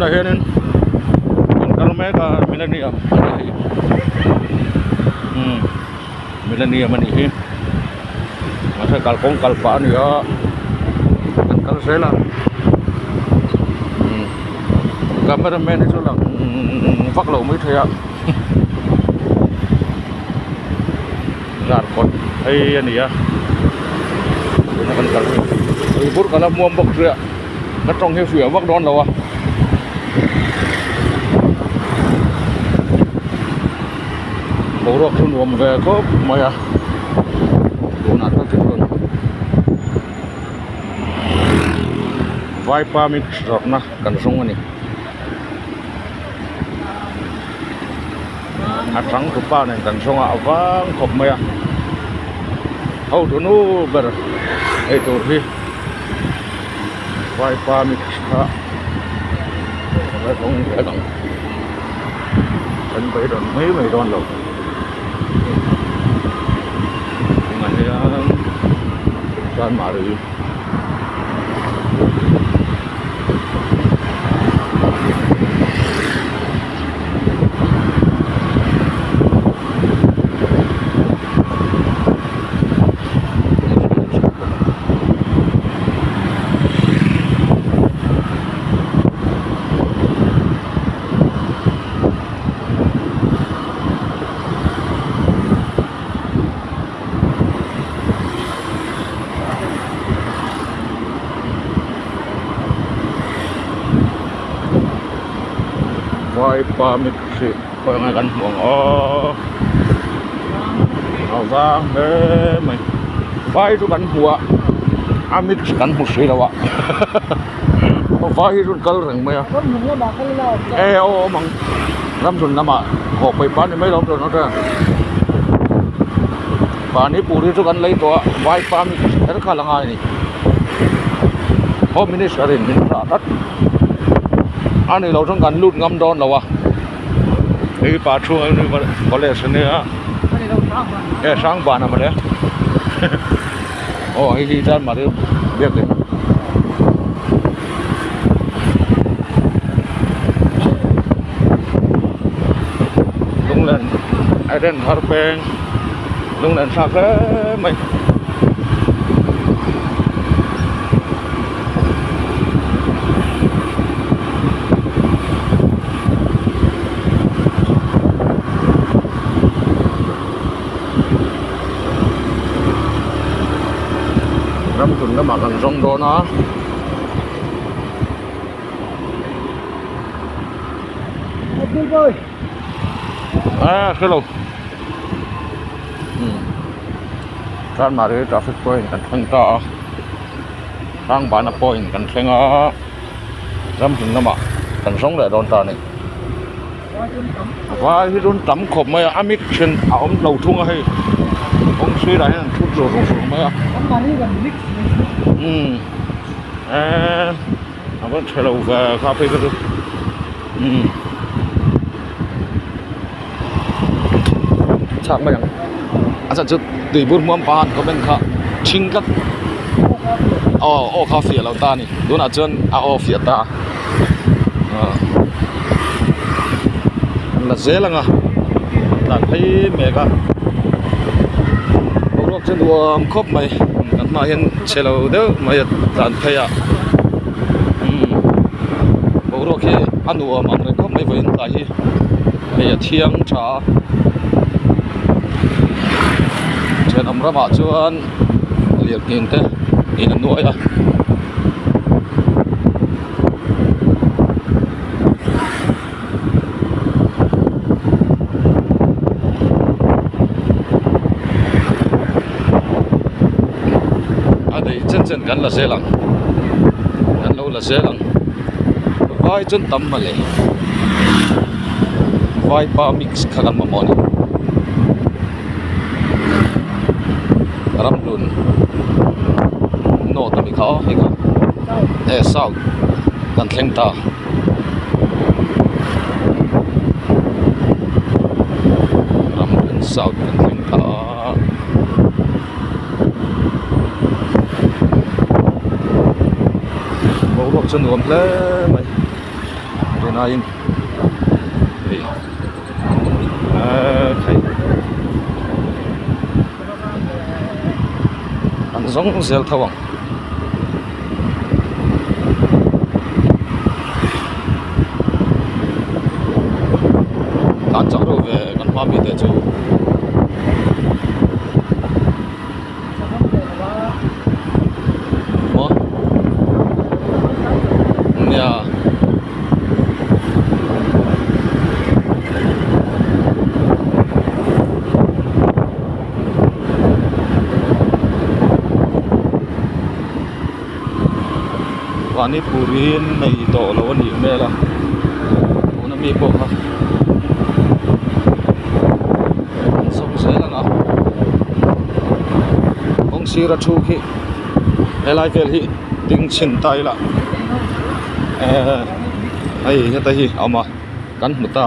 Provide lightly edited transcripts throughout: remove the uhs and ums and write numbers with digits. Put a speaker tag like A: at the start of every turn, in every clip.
A: tuna hianin kalmeka millennium millennium ani hi masa kalkong kalpaan ya kan sela cameraman itu lang phát lộ mới thấy ạ gạt con hay anh ấy nó cần cần bút cả là mua bọc rượu nó trong cái phía vác đón đâu à bộ ruột xuống nuông về có mày à đồ nát rất thích luôn vai pa mix rồi na cần sung anh trắng của pa này cần sung à vang khop mày à hậu tụi nó bờ ấy tụi đi vai pa mix ha nó cũng dễ đong anh phải đòn mấy đòn rồi San Mario vai pamit si pengen buang vang mày vai itu kan buat amit kan musi lah wak vai itu kal reng mày mang ram sun nama kokไปpanไม่ram sun ada pani puri itu kan lagi tua vai pamit ada kalangan ini home minister ini ratat anh ấy lâu trong gần lút ngâm đòn đâu à? Cái bà chuông ấy mà có lẽ sẽ nữa. Cái sáng bàn mà đấy. Ồ, cái gì ra mà đấy biết đấy. Lúc lên ai đến thar peng, lúc lên sạc đấy mày. Ram tun nó makan rong do nó hello San Mario traffic point kan thang ta sang bana point kan thenga ram tun nó kan rong le don ta ni vai hi don tam khop mai amik chen aom lo thung hay ông suy lại là chút rồi mấy à vẫn chờ lâu về cà phê cái đó chắc mấy anh sẽ chụp tùy buôn mua bán có bên khác chính các cà phê lâu ta nè đúng là chân phía ta là dễ lắm à làm thấy mẹ cả trên đùa khóc mày mà hiện xe lâu đó mày tàn thay à bố rồi khi ăn đùa mà người khóc mày với hiện tại mày thiêng trả trên ông ra bảo cho anh liệt nhìn thế nhìn nó nuôi à chân gắn là xe lằng gắn lâu là xe lằng vai chân tắm mà lệ vai pa mix khá mà mòn ram đun nô tụi mình khó hay không sao cần khen ta ram đun sao cần khen ta chân ôm lên mày renain ei thai an zong zel thawang tan charo ve kan pa mi te chu mo ya Pani purin nei to lo ni me la una mi po ha song se la na ong sira thu khi elai vel hi ting chin tai la ai heta hi ama kan muta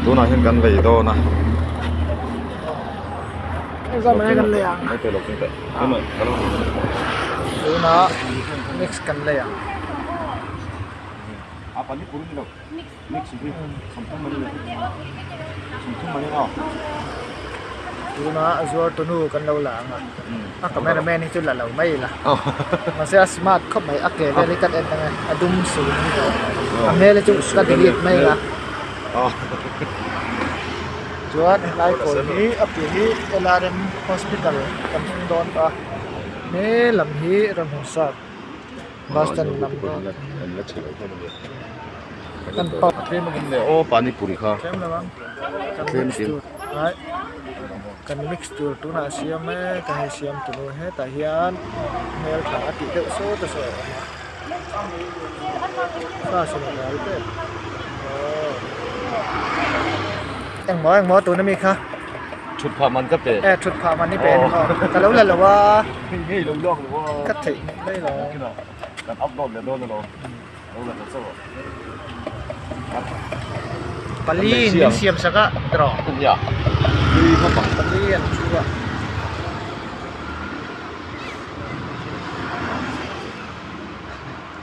A: tu na hen kan vei do na
B: ra mấyกันเลยอ่ะ
A: ai te lo kin te ano kalo
B: ดูนะ mix กันเลยอ่ะ
A: pani purin lo mix hi samthum mani samthum mani na
B: ดูนะซัวตัวนู้กันเราหลังอ่ะอ่ะกับแม่นะแม่นี่จุดละเราไม่ละ
A: oh
B: มันเสียสมาร์ทเข้าไปอักเกเรลิกัดเอ็นยังไงอดุมสูงอันนี้เลยจุดกัดดีไม่ละ
A: oh
B: จวดไล่คนนี้อัพนี้เอลาเรนฮอสพิทอลกันโดนปะนี่ลำฮีรำหัวสักบาสตันลำก็
A: la chelo ko ni
B: กันปอก
A: train mo gin le oh pani puri kha
B: เข้มเลยมั้งกัน
A: Thêm
B: mix
A: xíu.
B: ตัวไอ้กัน mix ตัวตัวน่ะเสียมไหมกันให้เสียมตัวนู้นให้แต่เฮียนเมลขาติดเดือดโซ่ตัวโซ่ข้าสนุกแล้วเต้เอ็งหมอตัวนั้นมีค่ะ
A: ชุดผ้ามันก็เป็น
B: ชุดผ้ามันนี่เป็นก็แต่แล้วแหละว่า
A: นี่ลงยอกหรือว่า
B: กัดถิ่นได้หรอ
A: ที่เราการอัพโหลดเดี๋ยวโดนเราเราแบบนั้นซะว่า
B: ปลีนเสียมสักตรอก
A: คุณอย่าดีเข้าไป
B: ปลีนชัว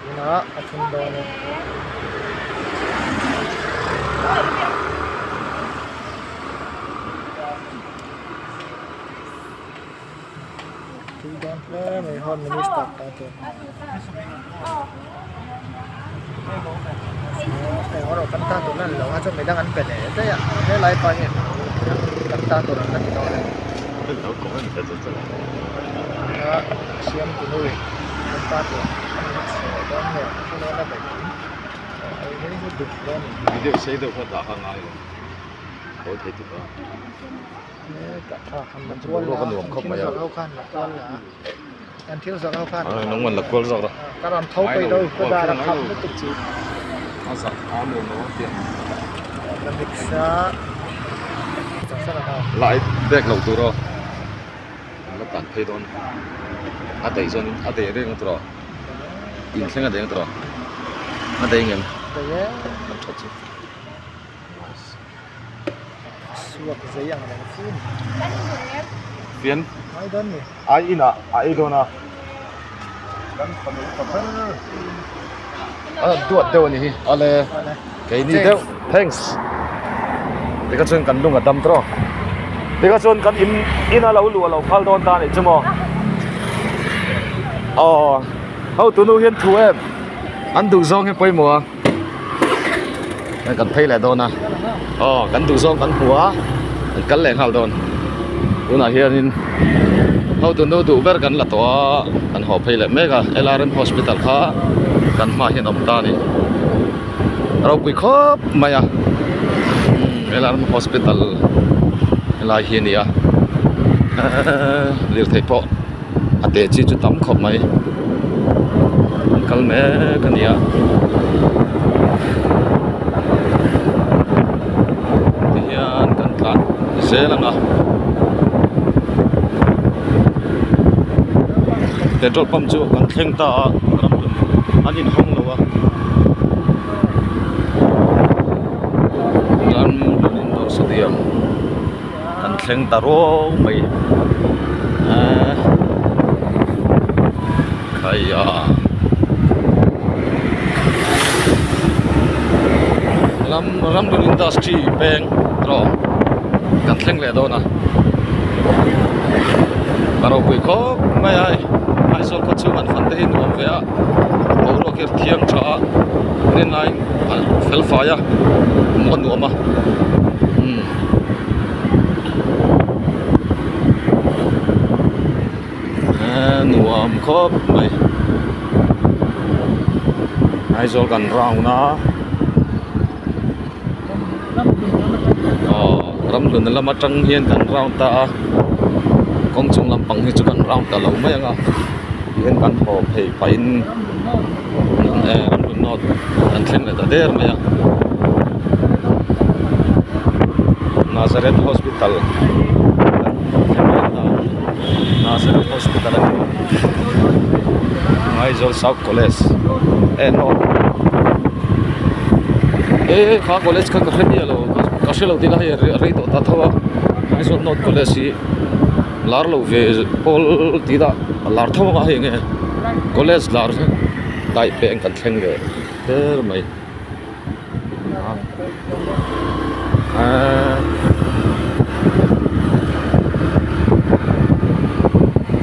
B: นี่นะอันโดนที่โดนแล้วไม่ฮอนไม่สตัดตัวแต่ว่าเรากันตาตัวนั้นเราอาจจะไม่ดังอันเป็นเลยแต่ได้ไล่ไปเนี่ยกันตาตัวนั้นนี่เราเลย
A: เราขอให้มันจะจะ
B: นะเสียมตัวนู้นกันตาตัวตอนเนี่ยที่เราได้ไปไอ้นี่คือดุร้อน
A: นี่เดี๋ยวใช้เดี๋ยวพอด่าข้างในเลยโอ้ยถูกแล้ว
B: นี่กะท่าทำมันตัวละที่เราเข้าขั้นละตัวละอันที่เราเข้าขั้น
A: น้องมันละกอลสักละ
B: การทำเท้าไปโดยก็ได้รับคำไม่ติดจีบ
A: อาสักอาโมโนเตียน
B: ลำดิกซาจังสันเอา
A: หลายแบกเหล่าตัวเราแล้วตัดเพดอนอาเตยส่วนอาเตยเรื่องตัวอินเสียงอาเตยตัวอาเตยเงี้ย
B: แต่ยัง
A: มันชดชิ
B: สวกใจอย่างไรฟุ้ง
A: เปลี่ยน
B: ไม่โดนนี่
A: ไอ้อิน่ะไอ้โดน่ะกันขนมกับเพื่อนดวดเดี๋ยวนี้อะไรไก่นี่เดี๋ยว thanks เด็กก็ชวนกันดุงกับดำตรอเด็กก็ชวนกันอินอะไรเราลัวเราพัลโดนตาเนี่ยใช่ไหมอ๋อเขาตัวนู้นเห็นทั่วอันดูซองให้ไปหมัวกันเพลย์แหละโดนนะอ๋อกันดูซองกันหัวกันแหลงเขาโดนตัวน่ะเฮียนินเขาตัวนู้นดูเบอร์กันละตัวกันหอบเพลย์แหละแม่ก็เอลาร์เรนฮอสพิทอลค่ะกันมาเห็นอมตานี่เราคุยครบไหมอ่ะเอลาร์เรนฮอสพิทอลเอลาเฮียนี่อ่ะเรียกไทยพออาเตจิจุดตั้มครบไหมกันแม่กันนี่อ่ะที่เฮียนกันตลาดเซลังอ่ะแต่รถปั๊มจู่กันแข่งตารำดุนอันนี้ห้องเราอ่ะรำดุนอินโดสเดียมกันแข่งตาโร่ไปใครอ่ะ ram dun industry peng ro kan thleng le do na karo pui kho mai ai sol kho chu man fan te hin om ve a ro ker thiang tha nen nai fel fa ya mon nu ma nuam khop mai ai zol kan rau na ram lun la ma tang hian kan rau ta kong chung lam pang hi chu kan rau ta lo mai anga hian kan ho phei pain ram lun not kan thleng le ta der mai a Nazareth Hospital Nazareth Hospital Aizol South College no kha college ka khani lo ka shelo dina he ri to ta thawa Aizol North College lar lo ve pol tida lar thawa he nge college lar dai pe kan thleng le der mai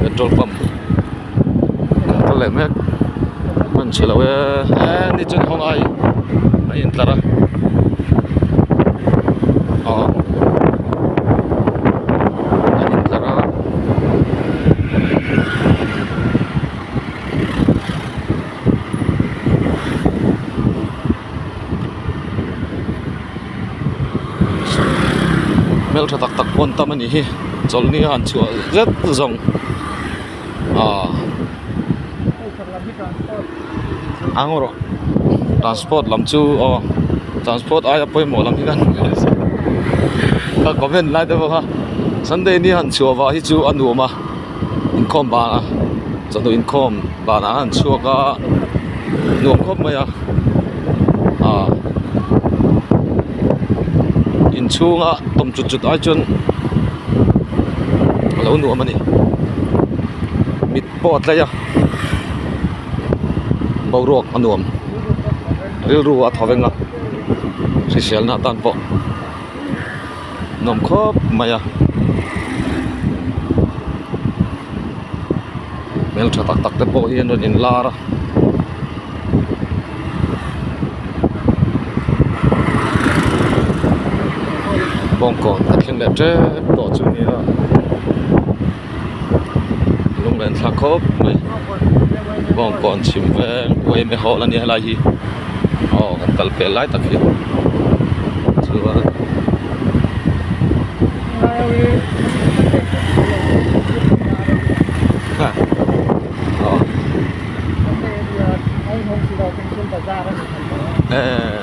A: petrol pump kan le mek man chelo ni chen hong ai in tlara in tlara mel tha tak tak pon tam ani hi chol ni han chu zet zong angoro transport lam chu transport ai apoi mo lam hi kan ka comment lai de ha Sunday ni han chu wa hi chu anu ma income ba na chano income ba na han chu ka nuam khop mai in chunga tom chut chut ai chun lo nu mani mit pot la ya bawrok anuam ril ru a thawenga sisial na tan po nom khop maya mel tha tak tak te po hian ron in lara bong kon ta thleng le tre to chu ni a lung len thla khop mai bong kon chim ve oi me ho la ni hala hi kan kal pe lai tak hi chu wa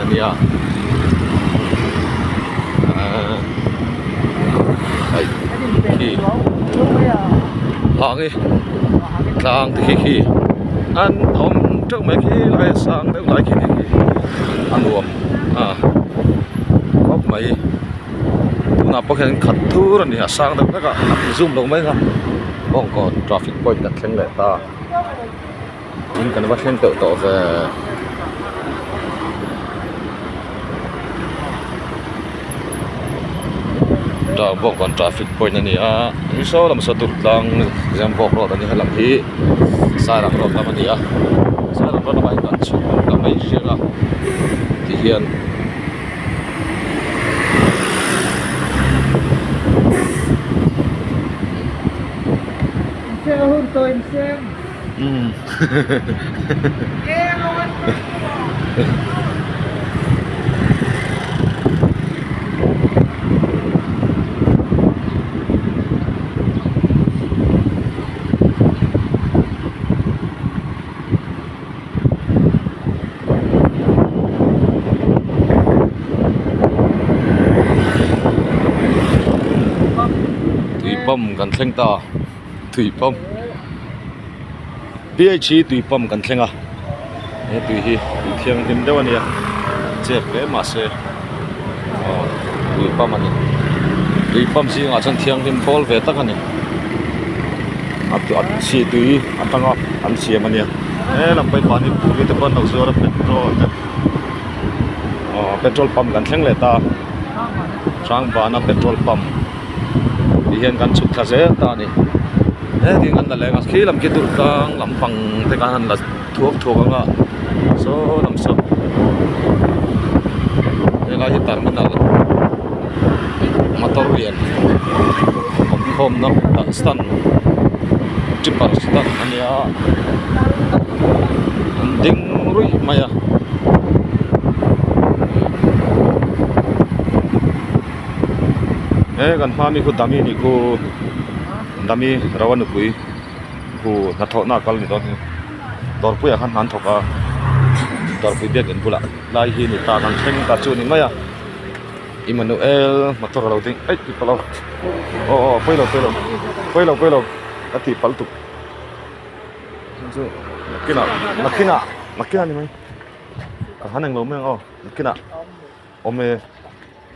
A: nia lang thì khi ăn hôm trước mấy khi lại sang nếu lại khi ăn uống có mấy nào có hiện khẩn thu rồi thì sang được tất cả zoom đâu mấy không còn còn traffic point đặt lên lại ta nhưng cần bắt lên tự tổ về ta bok kon traffic point ani a riso lam satur lang jam bok ro ani halam hi sarang ro kam ani a sarang ro mai kan chu ka mai jega ti hian se hur to in sem pom kan thleng ta thui pom PH thui pom kan thlenga e thui hi thiang dim dew ania che pe ma se thui pom ani thui pom si nga chan thiang dim bol ve tak ani at si thui atanga an siam ania e lampai pani puri te ban no zora petrol petrol pump kan thleng le ta sang ba na petrol pump di hian kan chut tha ze ta ni he ding an la lenga khilam ki dur kang lampang te kan la thuak thuak anga so lam so ela hi terminal motor rian home na ta stan tipar stan ania ding rui maya kan mami ku dami ni ku dami rawan pui ku na tho na kal ni don dor pui han han thoka dor pui bek en bula lai hi ni ta kan theng ta chu ni maya Immanuel motor lo ding ai ti palo poi lo ati pal tu chu makina ni mai ka hanang lo meng makina ome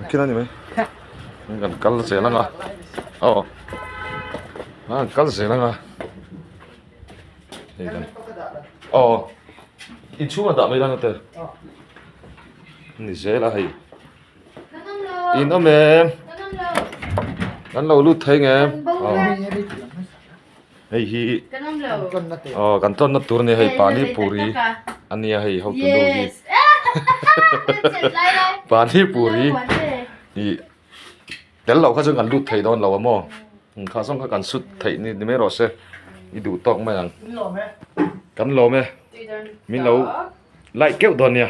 A: makina ni mai kan kal se langa kal se langa kan in chunga da mai langa te ni se la hai in ome kan lo lu thai nge hei hi kan ton na tur ne hei pani puri ania hei ho tu do hi pani puri hi tel lo kha chung kan lut thei don lo mo kha song kha kan sut thei ni me ro se i du tok ma yang kan lo me min lo lai keu don ya